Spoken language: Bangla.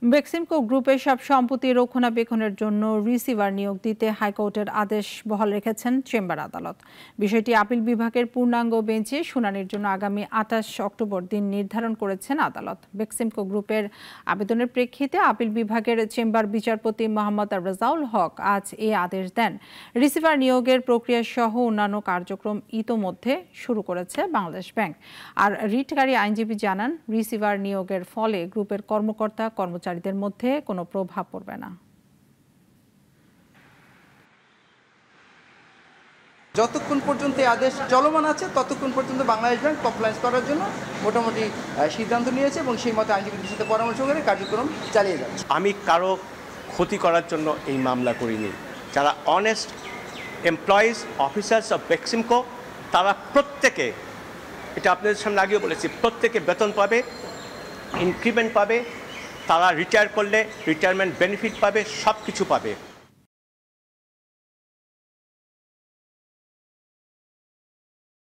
বেক্সিমকো গ্রুপের সব সম্পত্তি রক্ষণাবেক্ষণের জন্য রিসিভার নিয়োগ দিতে হাইকোর্টের আদেশ বহাল রেখেছেন চেম্বার আদালত। বিষয়টি আপিল বিভাগের পূর্ণাঙ্গ বেঞ্চে শুনানির জন্য আগামী ২৮ অক্টোবর দিন নির্ধারণ করেছেন আদালত। বেক্সিমকো গ্রুপের আবেদনের প্রেক্ষিতে আপিল বিভাগের চেম্বার বিচারপতি মোহাম্মদ রেজাউল হক আজ এ আদেশ দেন। রিসিভার নিয়োগের প্রক্রিয়া সহ অন্যান্য কার্যক্রম ইতোমধ্যে শুরু করেছে বাংলাদেশ ব্যাংক। আর রিটকারী আইনজীবী জানান, রিসিভার নিয়োগের ফলে গ্রুপের কর্মকর্তা কর্মচারীদের মধ্যে কোনো প্রভাব পড়বে না। যতক্ষণ পর্যন্ত এই আদেশ চলমান আছে ততক্ষণ পর্যন্ত বাংলাদেশ ব্যাংক কমপ্লায়েন্স করার জন্য মোটামুটি সিদ্ধান্ত নিয়েছে এবং সেই মতো আইনজীবীদের সাথে পরামর্শ করে কার্যক্রম চালিয়ে যাচ্ছে। আমি কারো ক্ষতি করার জন্য এই মামলা করিনি। যারা honest employees officers of Beximco তারা প্রত্যেকে, এটা আপনাদের সামনে আগেও বলেছি, প্রত্যেকে বেতন পাবে, ইনক্রিমেন্ট পাবে, তারা রিটায়ার করলে রিটায়ারমেন্ট বেনিফিট পাবে, সব কিছু পাবে।